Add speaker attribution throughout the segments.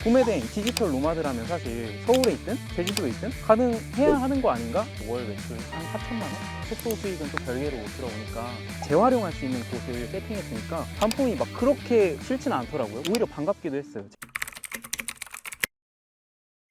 Speaker 1: 구매된 디지털 노마드라면 사실 서울에 있든 제주도에 있든 가능해야 하는 거 아닌가? 월 매출 한 4천만 원? 속도 수익은 또 별개로 못 들어오니까 재활용할 수 있는 곳을 세팅했으니까 반품이 막 그렇게 싫지는 않더라고요. 오히려 반갑기도 했어요.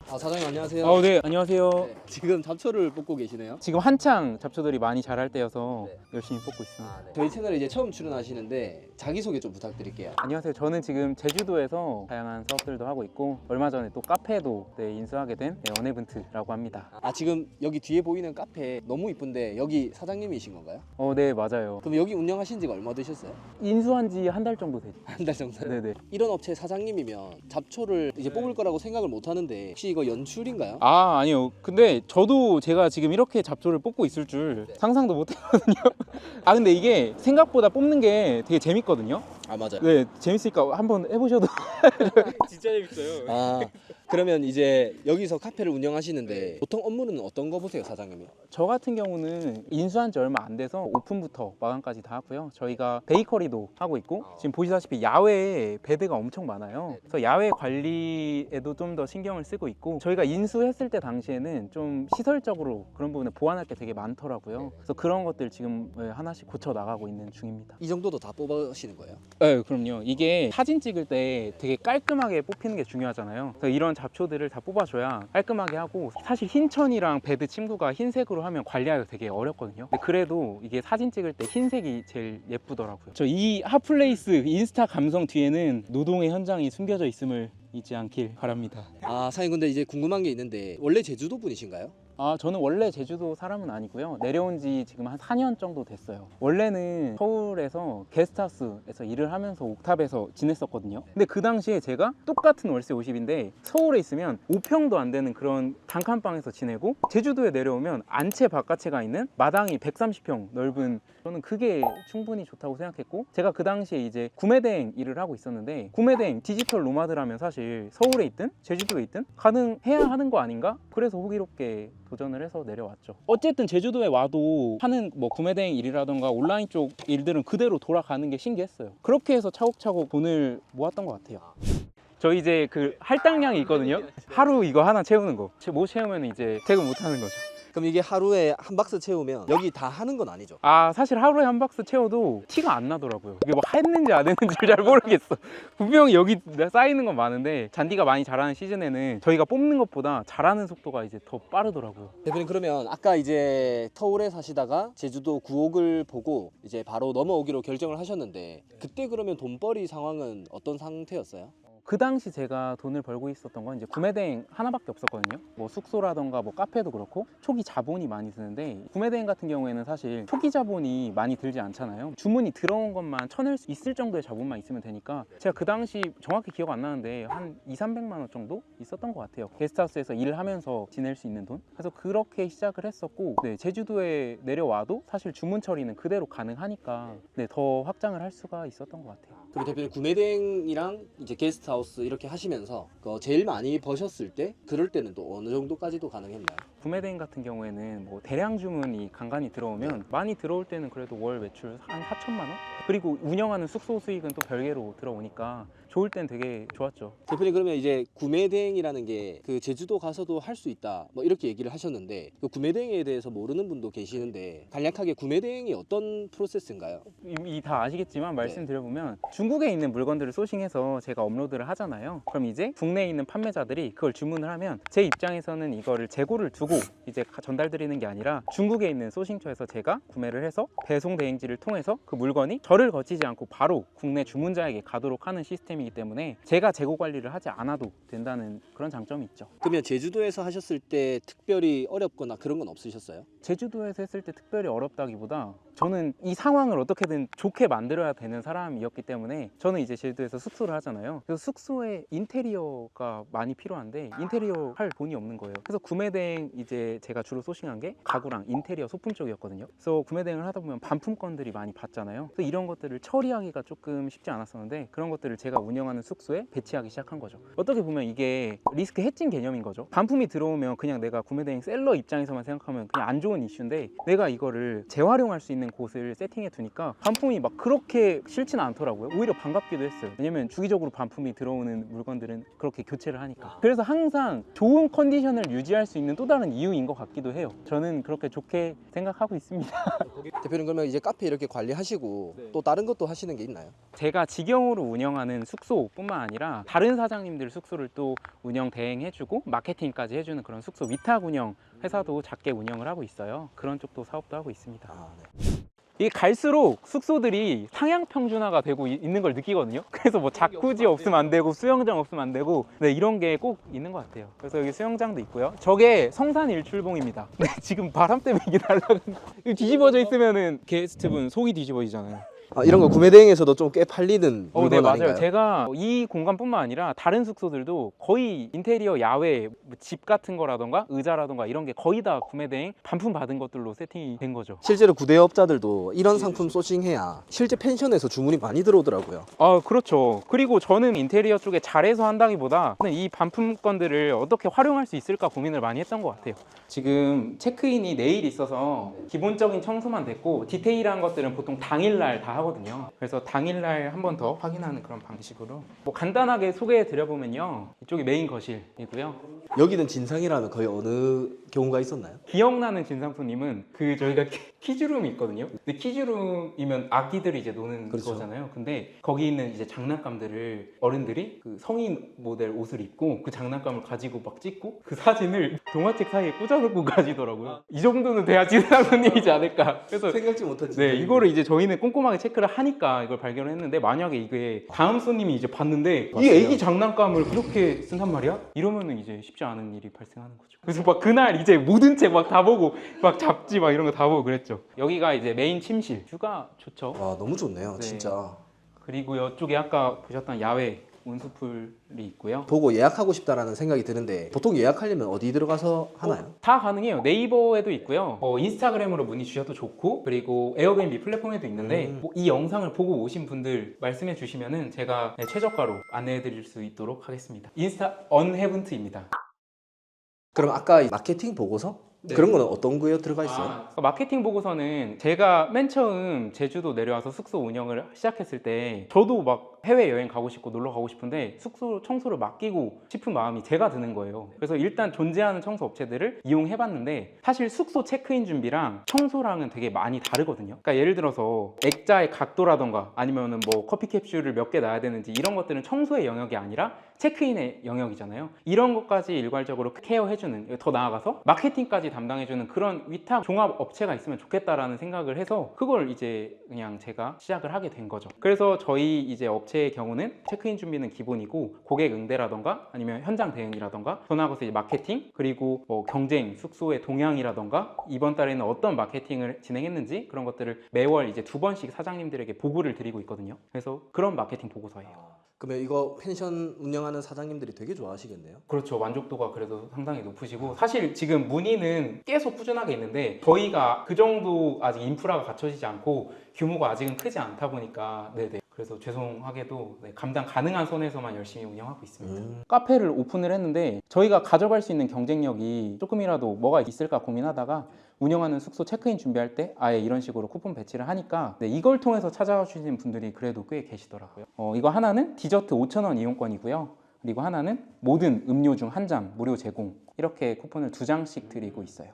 Speaker 2: 사장님 안녕하세요.
Speaker 1: 네, 안녕하세요.
Speaker 2: 네, 지금 잡초를 뽑고 계시네요.
Speaker 1: 지금 한창 잡초들이 많이 자랄 때여서
Speaker 2: 네.
Speaker 1: 열심히 뽑고 있습니다.
Speaker 2: 저희 채널에 이제 처음 출연하시는데 자기소개 좀 부탁드릴게요.
Speaker 1: 안녕하세요. 저는 지금 제주도에서 다양한 사업들도 하고 있고 얼마 전에 또 카페도 인수하게 된 언에븐트라고 합니다.
Speaker 2: 지금 여기 뒤에 보이는 카페 너무 이쁜데 여기 사장님이신 건가요?
Speaker 1: 네, 맞아요.
Speaker 2: 그럼 여기 운영하신 지가 얼마 되셨어요?
Speaker 1: 인수한 지 한 달 정도 됐죠.
Speaker 2: 한 달 정도?
Speaker 1: 네네.
Speaker 2: 이런 업체 사장님이면 잡초를 이제 뽑을 거라고 생각을 못 하는데 혹시 이거 연출인가요?
Speaker 1: 아니요. 근데 저도 제가 지금 이렇게 잡초를 뽑고 있을 줄 상상도 못 했거든요. 근데 이게 생각보다 뽑는 게 되게 재밌거든요.
Speaker 2: 맞아요.
Speaker 1: 네, 재밌으니까 한번 해보셔도. 진짜 재밌어요.
Speaker 2: 그러면 이제 여기서 카페를 운영하시는데 보통 업무는 어떤 거 보세요, 사장님이?
Speaker 1: 저 같은 경우는 인수한 지 얼마 안 돼서 오픈부터 마감까지 다 하고요. 저희가 베이커리도 하고 있고 지금 보시다시피 야외에 배드가 엄청 많아요. 그래서 야외 관리에도 좀 더 신경을 쓰고 있고 저희가 인수했을 때 당시에는 좀 시설적으로 그런 부분에 보완할 게 되게 많더라고요. 그래서 그런 것들 지금 하나씩 고쳐 나가고 있는 중입니다.
Speaker 2: 이 정도도 다 뽑으시는 거예요?
Speaker 1: 네, 그럼요. 이게 사진 찍을 때 되게 깔끔하게 뽑히는 게 중요하잖아요. 그래서 이런 잡초들을 다 뽑아줘야 깔끔하게 하고 사실 흰천이랑 배드 침구가 흰색으로 하면 관리하기가 되게 어렵거든요. 근데 그래도 이게 사진 찍을 때 흰색이 제일 예쁘더라고요. 저 이 핫플레이스 인스타 감성 뒤에는 노동의 현장이 숨겨져 있음을 잊지 않길 바랍니다.
Speaker 2: 사장님 근데 이제 궁금한 게 있는데 원래 제주도 분이신가요?
Speaker 1: 저는 원래 제주도 사람은 아니고요. 내려온 지 지금 한 4년 정도 됐어요. 원래는 서울에서 게스트하우스에서 일을 하면서 옥탑에서 지냈었거든요. 근데 그 당시에 제가 똑같은 월세 50인데 서울에 있으면 5평도 안 되는 그런 단칸방에서 지내고 제주도에 내려오면 안채 바깥채가 있는 마당이 130평 넓은 저는 그게 충분히 좋다고 생각했고 제가 그 당시에 이제 구매대행 일을 하고 있었는데 구매대행 디지털 노마드라면 사실 서울에 있든 제주도에 있든 가능해야 하는 거 아닌가? 그래서 호기롭게 도전을 해서 내려왔죠. 어쨌든 제주도에 와도 하는 뭐 구매대행 일이라던가 온라인 쪽 일들은 그대로 돌아가는 게 신기했어요. 그렇게 해서 차곡차곡 돈을 모았던 것 같아요. 저 이제 그 할당량이 있거든요. 하루 이거 하나 채우는 거. 못 채우면 이제 퇴근 못 하는 거죠.
Speaker 2: 그럼 이게 하루에 한 박스 채우면 여기 다 하는 건 아니죠?
Speaker 1: 사실 하루에 한 박스 채워도 티가 안 나더라고요. 이게 막 했는지 안 했는지 잘 모르겠어. 분명히 여기 쌓이는 건 많은데 잔디가 많이 자라는 시즌에는 저희가 뽑는 것보다 자라는 속도가 이제 더 빠르더라고요.
Speaker 2: 대표님 그러면 아까 이제 서울에 사시다가 제주도 구옥을 보고 이제 바로 넘어오기로 결정을 하셨는데 그때 그러면 돈벌이 상황은 어떤 상태였어요?
Speaker 1: 그 당시 제가 돈을 벌고 있었던 건 이제 구매대행 하나밖에 없었거든요. 뭐 숙소라던가 뭐 카페도 그렇고 초기 자본이 많이 드는데 구매대행 같은 경우에는 사실 초기 자본이 많이 들지 않잖아요. 주문이 들어온 것만 쳐낼 수 있을 정도의 자본만 있으면 되니까 제가 그 당시 정확히 기억 안 나는데 한 200~300만 원 정도 있었던 것 같아요. 게스트하우스에서 일을 하면서 지낼 수 있는 돈. 그래서 그렇게 시작을 했었고 제주도에 내려와도 사실 주문 처리는 그대로 가능하니까 더 확장을 할 수가 있었던 것 같아요.
Speaker 2: 그럼 대표님 구매대행이랑 이제 게스트하우스 이렇게 하시면서 제일 많이 버셨을 때 그럴 때는 또 어느 정도까지도 가능했나요?
Speaker 1: 구매대행 같은 경우에는 뭐 대량 주문이 간간히 들어오면 많이 들어올 때는 그래도 월 매출 한 4천만 원? 그리고 운영하는 숙소 수익은 또 별개로 들어오니까 좋을 땐 되게 좋았죠.
Speaker 2: 대표님 그러면 이제 구매대행이라는 게 그 제주도 가서도 할 수 있다 뭐 이렇게 얘기를 하셨는데 그 구매대행에 대해서 모르는 분도 계시는데 간략하게 구매대행이 어떤 프로세스인가요?
Speaker 1: 이미 다 아시겠지만 말씀드려보면 중국에 있는 물건들을 소싱해서 제가 업로드를 하잖아요. 그럼 이제 국내에 있는 판매자들이 그걸 주문을 하면 제 입장에서는 이거를 재고를 두고 이제 전달드리는 게 아니라 중국에 있는 소싱처에서 제가 구매를 해서 배송 대행지를 통해서 그 물건이 저를 거치지 않고 바로 국내 주문자에게 가도록 하는 시스템이기 때문에 제가 재고 관리를 하지 않아도 된다는 그런 장점이 있죠.
Speaker 2: 그러면 제주도에서 하셨을 때 특별히 어렵거나 그런 건 없으셨어요?
Speaker 1: 제주도에서 했을 때 특별히 어렵다기보다 저는 이 상황을 어떻게든 좋게 만들어야 되는 사람이었기 때문에 저는 이제 제주도에서 숙소를 하잖아요. 그래서 숙소에 인테리어가 많이 필요한데 인테리어 할 돈이 없는 거예요. 그래서 구매대행 이제 제가 주로 소싱한 게 가구랑 인테리어 소품 쪽이었거든요. 그래서 구매대행을 하다 보면 반품건들이 많이 받잖아요. 그래서 이런 것들을 처리하기가 조금 쉽지 않았었는데 그런 것들을 제가 운영하는 숙소에 배치하기 시작한 거죠. 어떻게 보면 이게 리스크 해칭 개념인 거죠. 반품이 들어오면 그냥 내가 구매대행 셀러 입장에서만 생각하면 그냥 안 좋은 이슈인데 내가 이거를 재활용할 수 있는 있는 곳을 세팅해 두니까 반품이 막 그렇게 싫지는 않더라고요. 오히려 반갑기도 했어요. 왜냐면 주기적으로 반품이 들어오는 물건들은 그렇게 교체를 하니까. 그래서 항상 좋은 컨디션을 유지할 수 있는 또 다른 이유인 것 같기도 해요. 저는 그렇게 좋게 생각하고 있습니다.
Speaker 2: 대표님 그러면 이제 카페 이렇게 관리하시고 또 다른 것도 하시는 게 있나요?
Speaker 1: 제가 직영으로 운영하는 숙소뿐만 아니라 다른 사장님들 숙소를 또 운영 대행해주고 마케팅까지 해주는 그런 숙소 위탁 운영 회사도 작게 운영을 하고 있어요. 그런 쪽도 사업도 하고 있습니다. 이게 갈수록 숙소들이 상향 평준화가 되고 있는 걸 느끼거든요. 그래서 뭐 자쿠지 없으면 안 되고 수영장 없으면 안 되고 네, 이런 게 꼭 있는 것 같아요. 그래서 여기 수영장도 있고요. 저게 성산 일출봉입니다. 네, 지금 바람 때문에 이게 날아가는 뒤집어져 있으면은 게스트분 속이 뒤집어지잖아요.
Speaker 2: 이런 거 구매 대행에서도 좀 꽤 팔리는 물건
Speaker 1: 네, 맞아요.
Speaker 2: 아닌가요?
Speaker 1: 제가 이 공간뿐만 아니라 다른 숙소들도 거의 인테리어 야외 집 같은 거라던가 의자라던가 이런 게 거의 다 구매 대행 반품 받은 것들로 세팅이 된 거죠.
Speaker 2: 실제로 구대업자들도 이런 상품 소싱해야 실제 펜션에서 주문이 많이 들어오더라고요.
Speaker 1: 그렇죠. 그리고 저는 인테리어 쪽에 잘해서 한다기보다 이 반품건들을 어떻게 활용할 수 있을까 고민을 많이 했던 것 같아요. 지금 체크인이 내일 있어서 기본적인 청소만 됐고 디테일한 것들은 보통 당일날 다 하거든요. 그래서 당일날 한 번 더 확인하는 그런 방식으로 뭐 간단하게 소개해 드려보면요, 이쪽이 메인 거실이고요.
Speaker 2: 여기는 진상이라면 거의 어느 경우가 있었나요?
Speaker 1: 기억나는 진상손님은 저희가 키즈룸이 있거든요. 근데 키즈룸이면 아기들이 이제 노는
Speaker 2: 그렇죠.
Speaker 1: 거잖아요. 근데 거기 있는 이제 장난감들을 어른들이 그 성인 모델 옷을 입고 그 장난감을 가지고 막 찍고 그 사진을 동화책 사이에 꽂아놓고 가시더라고요. 이 정도는 돼야 진상손님이지 않을까. 그래서
Speaker 2: 생각지 못한
Speaker 1: 네, 이거를 이제 저희는 꼼꼼하게 체크를 하니까 이걸 발견을 했는데, 만약에 이게 다음 손님이 이제 봤는데 이 애기 장난감을 그렇게 쓴단 말이야? 이러면은 이제 쉽지 않은 일이 발생하는 거죠. 그래서 막 그날 이제 모든 책 막 다 보고 막 잡지 막 이런 거 다 보고 그랬죠. 여기가 이제 메인 침실. 뷰가 좋죠.
Speaker 2: 와, 너무 좋네요,
Speaker 1: 네.
Speaker 2: 진짜.
Speaker 1: 그리고 이쪽에 아까 보셨던 야외 온수풀이 있고요.
Speaker 2: 보고 예약하고 싶다라는 생각이 드는데 보통 예약하려면 어디 들어가서 하나요?
Speaker 1: 다 가능해요. 네이버에도 있고요. 인스타그램으로 문의 주셔도 좋고, 그리고 에어비앤비 플랫폼에도 있는데 뭐이 영상을 보고 오신 분들 말씀해 주시면은 제가 최저가로 안내해 드릴 수 있도록 하겠습니다. 인스타 언헤븐트입니다.
Speaker 2: 그럼 아까 마케팅 보고서?
Speaker 1: 네.
Speaker 2: 그런 거는 어떤 거에 들어가 있어요?
Speaker 1: 마케팅 보고서는 제가 맨 처음 제주도 내려와서 숙소 운영을 시작했을 때 저도 막 해외여행 가고 싶고 놀러 가고 싶은데 숙소 청소를 맡기고 싶은 마음이 제가 드는 거예요. 그래서 일단 존재하는 청소 업체들을 이용해 봤는데 사실 숙소 체크인 준비랑 청소랑은 되게 많이 다르거든요. 그러니까 예를 들어서 액자의 각도라던가 아니면은 뭐 커피 캡슐을 몇 개 놔야 되는지 이런 것들은 청소의 영역이 아니라 체크인의 영역이잖아요. 이런 것까지 일괄적으로 케어해주는, 더 나아가서 마케팅까지 담당해주는 그런 위탁 종합 업체가 있으면 좋겠다라는 생각을 해서 그걸 이제 그냥 제가 시작을 하게 된 거죠. 그래서 저희 이제 업체의 경우는 체크인 준비는 기본이고 고객 응대라던가 아니면 현장 대응이라던가, 더 나아가서 이제 마케팅, 그리고 뭐 경쟁 숙소의 동향이라던가 이번 달에는 어떤 마케팅을 진행했는지 그런 것들을 매월 이제 2번씩 사장님들에게 보고를 드리고 있거든요. 그래서 그런 마케팅 보고서예요.
Speaker 2: 그러면 이거 펜션 운영하는 사장님들이 되게 좋아하시겠네요?
Speaker 1: 그렇죠. 만족도가 그래도 상당히 높으시고, 사실 지금 문의는 계속 꾸준하게 있는데 저희가 그 정도 아직 인프라가 갖춰지지 않고 규모가 아직은 크지 않다 보니까 네네. 그래서 죄송하게도 감당 가능한 선에서만 열심히 운영하고 있습니다. 카페를 오픈을 했는데 저희가 가져갈 수 있는 경쟁력이 조금이라도 뭐가 있을까 고민하다가 운영하는 숙소 체크인 준비할 때 아예 이런 식으로 쿠폰 배치를 하니까 이걸 통해서 찾아와 주시는 분들이 그래도 꽤 계시더라고요. 이거 하나는 디저트 5,000원 이용권이고요. 그리고 하나는 모든 음료 중 한 잔 무료 제공, 이렇게 쿠폰을 2장씩 드리고 있어요.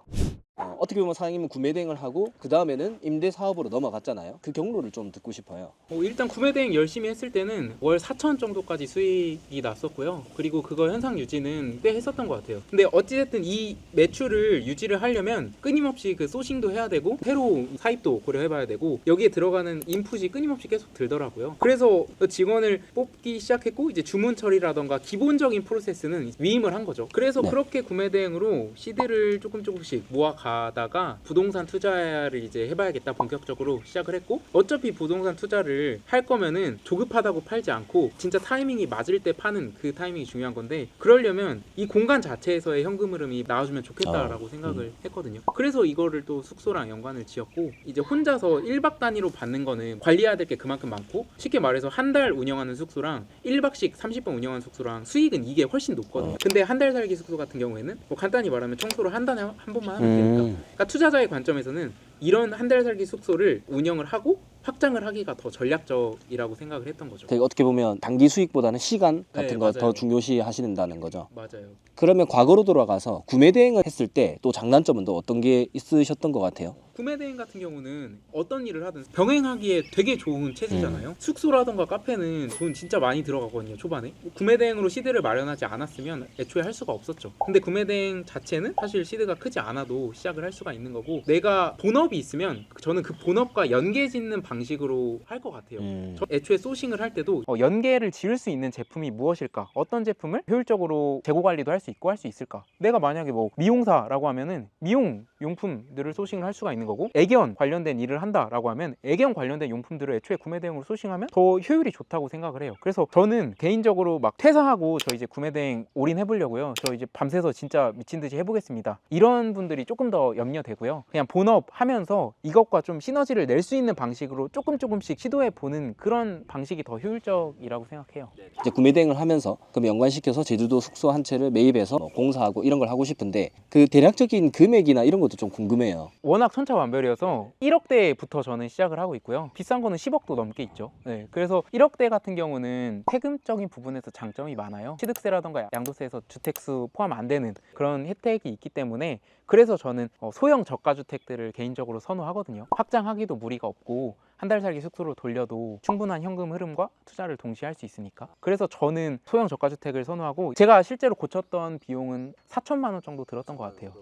Speaker 2: 어떻게 보면 사장님은 구매 대행을 하고 그 다음에는 임대 사업으로 넘어갔잖아요. 그 경로를 좀 듣고 싶어요.
Speaker 1: 일단 구매 대행 열심히 했을 때는 월 4,000 정도까지 수익이 났었고요. 그리고 그거 현상 유지는 꽤 했었던 것 같아요. 근데 어찌됐든 이 매출을 유지를 하려면 끊임없이 그 소싱도 해야 되고 새로 사입도 고려해봐야 되고 여기에 들어가는 인풋이 끊임없이 계속 들더라고요. 그래서 직원을 뽑기 시작했고 이제 주문 처리라던가 기본적인 프로세스는 위임을 한 거죠. 그래서 그렇게 구매 대행으로 시드를 조금씩 모아가다가 부동산 투자를 이제 해봐야겠다 본격적으로 시작을 했고, 어차피 부동산 투자를 할 거면은 조급하다고 팔지 않고 진짜 타이밍이 맞을 때 파는 그 타이밍이 중요한 건데, 그러려면 이 공간 자체에서의 현금 흐름이 나와주면 좋겠다라고 생각을 했거든요. 그래서 이거를 또 숙소랑 연관을 지었고, 이제 혼자서 1박 단위로 받는 거는 관리해야 될 게 그만큼 많고, 쉽게 말해서 한 달 운영하는 숙소랑 1박씩 30번 운영하는 숙소랑 수익은 이게 훨씬 높거든요. 근데 한 달 살기 숙소 같은 경우에는 뭐 간단히 말하면 청소를 한 달에 한 번만 하면 되니까. 그러니까 투자자의 관점에서는 이런 한 달 살기 숙소를 운영을 하고 확장을 하기가 더 전략적이라고 생각을 했던 거죠.
Speaker 2: 되게 어떻게 보면 단기 수익보다는 시간 같은
Speaker 1: 네,
Speaker 2: 거 더
Speaker 1: 맞아요.
Speaker 2: 중요시 하신다는 거죠.
Speaker 1: 맞아요.
Speaker 2: 그러면 과거로 돌아가서 구매 대행을 했을 때 또 장단점은 또 어떤 게 있으셨던 것 같아요?
Speaker 1: 구매 대행 같은 경우는 어떤 일을 하든 병행하기에 되게 좋은 체제잖아요. 숙소라던가 카페는 돈 진짜 많이 들어가거든요, 초반에. 구매 대행으로 시드를 마련하지 않았으면 애초에 할 수가 없었죠. 근데 구매 대행 자체는 사실 시드가 크지 않아도 시작을 할 수가 있는 거고, 내가 본업이 있으면 저는 그 본업과 연계 짓는 방식으로 할 것 같아요. 저 애초에 소싱을 할 때도 연계를 지을 수 있는 제품이 무엇일까? 어떤 제품을 효율적으로 재고 관리도 할 수 있고 할 수 있을까? 내가 만약에 뭐 미용사라고 하면은 미용 용품들을 소싱을 할 수가 있는 거고, 애견 관련된 일을 한다라고 하면 애견 관련된 용품들을 애초에 구매 대행으로 소싱하면 더 효율이 좋다고 생각을 해요. 그래서 저는 개인적으로 막 퇴사하고 저 이제 구매 대행 올인해 보려고요. 저 이제 밤새서 진짜 미친 듯이 해보겠습니다. 이런 분들이 조금 더 염려되고요. 그냥 본업 하면서 이것과 좀 시너지를 낼 수 있는 방식으로 조금씩 시도해 보는 그런 방식이 더 효율적이라고 생각해요.
Speaker 2: 이제 구매 대행을 하면서 그럼 연관시켜서 제주도 숙소 한 채를 매입해서 공사하고 이런 걸 하고 싶은데 그 대략적인 금액이나 이런 것도 좀 궁금해요.
Speaker 1: 워낙 천차만별이어서 1억대부터 저는 시작을 하고 있고요. 비싼 거는 10억도 넘게 있죠. 네, 그래서 1억대 같은 경우는 세금적인 부분에서 장점이 많아요. 취득세라던가 양도세에서 주택수 포함 안 되는 그런 혜택이 있기 때문에, 그래서 저는 소형 저가주택들을 개인적으로 선호하거든요. 확장하기도 무리가 없고 한 달 살기 숙소로 돌려도 충분한 현금 흐름과 투자를 동시에 할 수 있으니까. 그래서 저는 소형 저가주택을 선호하고, 제가 실제로 고쳤던 비용은 4천만 원 정도 들었던 것 같아요.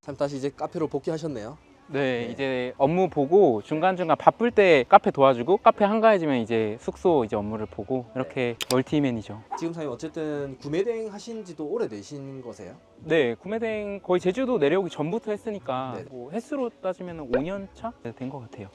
Speaker 2: 참 다시 이제 카페로 복귀하셨네요.
Speaker 1: 네, 이제 업무 보고 중간중간 바쁠 때 카페 도와주고, 카페 한가해지면 이제 숙소 이제 업무를 보고, 이렇게 멀티맨이죠.
Speaker 2: 지금 사장님 어쨌든 구매 대행 하신 지도 오래되신 거세요?
Speaker 1: 네, 구매대행 거의 제주도 내려오기 전부터 했으니까
Speaker 2: 네.
Speaker 1: 뭐 횟수로 따지면 5년 차 된 것 같아요.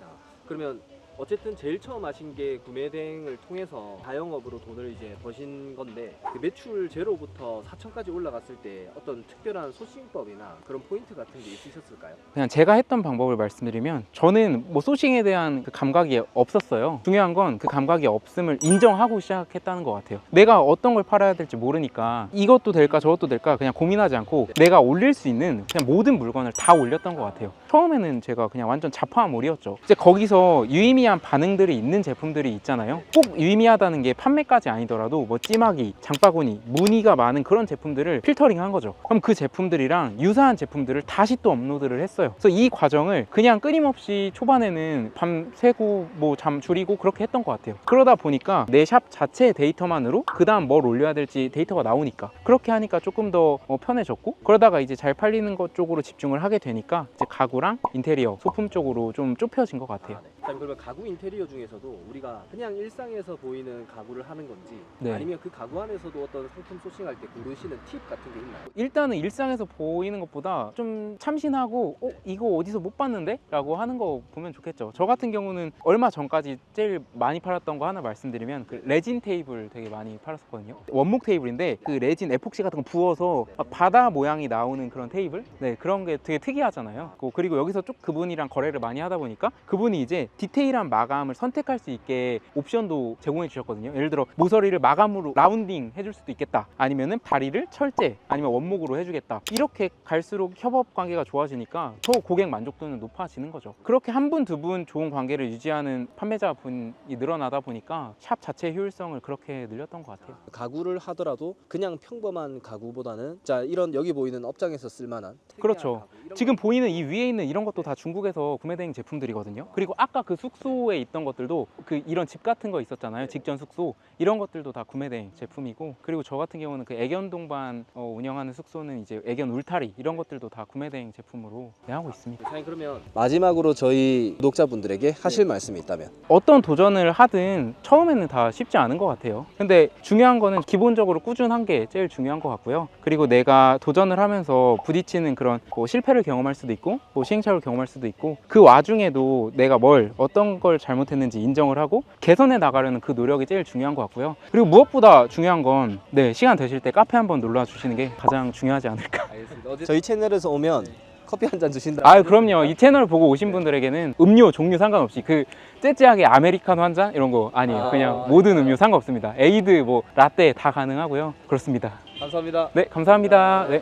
Speaker 2: 그러면 어쨌든 제일 처음 하신 게 구매 대행을 통해서 자영업으로 돈을 이제 버신 건데, 그 매출 제로부터 4천까지 올라갔을 때 어떤 특별한 소싱법이나 그런 포인트 같은 게 있으셨을까요?
Speaker 1: 그냥 제가 했던 방법을 말씀드리면, 저는 뭐 소싱에 대한 그 감각이 없었어요. 중요한 건 그 감각이 없음을 인정하고 시작했다는 것 같아요. 내가 어떤 걸 팔아야 될지 모르니까 이것도 될까 저것도 될까 그냥 고민하지 않고 내가 올릴 수 있는 그냥 모든 물건을 다 올렸던 것 같아요. 처음에는 제가 그냥 완전 자파몰이었죠. 이제 거기서 유의미한 반응들이 있는 제품들이 있잖아요. 꼭 유의미하다는 게 판매까지 아니더라도 뭐 찌마기, 장바구니, 무늬가 많은 그런 제품들을 필터링한 거죠. 그럼 그 제품들이랑 유사한 제품들을 다시 또 업로드를 했어요. 그래서 이 과정을 그냥 끊임없이 초반에는 밤 새고 뭐 잠 줄이고 그렇게 했던 것 같아요. 그러다 보니까 내 샵 자체의 데이터만으로 그 다음 뭘 올려야 될지 데이터가 나오니까, 그렇게 하니까 조금 더 편해졌고, 그러다가 이제 잘 팔리는 것 쪽으로 집중을 하게 되니까 이제 가구랑 인테리어, 소품 쪽으로 좀 좁혀진 것 같아요.
Speaker 2: 그러면 가구 인테리어 중에서도 우리가 그냥 일상에서 보이는 가구를 하는 건지,
Speaker 1: 네.
Speaker 2: 아니면 그 가구 안에서도 어떤 상품 소싱할 때 고르시는 팁 같은 게 있나요?
Speaker 1: 일단은 일상에서 보이는 것보다 좀 참신하고 이거 어디서 못 봤는데? 라고 하는 거 보면 좋겠죠. 저 같은 경우는 얼마 전까지 제일 많이 팔았던 거 하나 말씀드리면, 그 레진 테이블 되게 많이 팔았었거든요. 원목 테이블인데 그 레진 에폭시 같은 거 부어서 막 바다 모양이 나오는 그런 테이블? 네, 그런 게 되게 특이하잖아요. 그리고 여기서 쭉 그분이랑 거래를 많이 하다 보니까 그분이 이제 디테일한 마감을 선택할 수 있게 옵션도 제공해 주셨거든요. 예를 들어 모서리를 마감으로 라운딩 해줄 수도 있겠다, 아니면은 다리를 철제 아니면 원목으로 해주겠다. 이렇게 갈수록 협업 관계가 좋아지니까 더 고객 만족도는 높아지는 거죠. 그렇게 한 분, 두 분 좋은 관계를 유지하는 판매자분이 늘어나다 보니까 샵 자체의 효율성을 그렇게 늘렸던 것 같아요.
Speaker 2: 가구를 하더라도 그냥 평범한 가구보다는 자 이런 여기 보이는 업장에서 쓸만한
Speaker 1: 그렇죠. 지금 보이는 이 위에 있는 이런 것도 다 중국에서 구매된 제품들이거든요. 그리고 아까 그 숙소에 있던 것들도 그 이런 집 같은 거 있었잖아요. 직전 숙소, 이런 것들도 다 구매된 제품이고, 그리고 저 같은 경우는 그 애견 동반 운영하는 숙소는 이제 애견 울타리, 이런 것들도 다 구매된 제품으로 하고 있습니다.
Speaker 2: 사장님, 그러면 마지막으로 저희 구독자분들에게 하실 말씀이 있다면?
Speaker 1: 어떤 도전을 하든 처음에는 다 쉽지 않은 것 같아요. 근데 중요한 거는 기본적으로 꾸준한 게 제일 중요한 것 같고요. 그리고 내가 도전을 하면서 부딪히는 그런 뭐 실패를 경험할 수도 있고 뭐 시행착오를 경험할 수도 있고, 그 와중에도 내가 어떤 걸 잘못했는지 인정을 하고 개선해 나가려는 그 노력이 제일 중요한 것 같고요. 그리고 무엇보다 중요한 건 시간 되실 때 카페 한번 놀러 주시는 게 가장 중요하지 않을까.
Speaker 2: 알겠습니다. 저희 채널에서 오면 커피 한 잔 주신다.
Speaker 1: 아, 그럼요. 이 채널 보고 오신 분들에게는 음료 종류 상관없이 그 째째하게 아메리카노 한 잔 이런 거 아니에요. 그냥 모든 음료 상관없습니다. 에이드 뭐 라떼 다 가능하고요. 그렇습니다.
Speaker 2: 감사합니다.
Speaker 1: 네, 감사합니다. 네.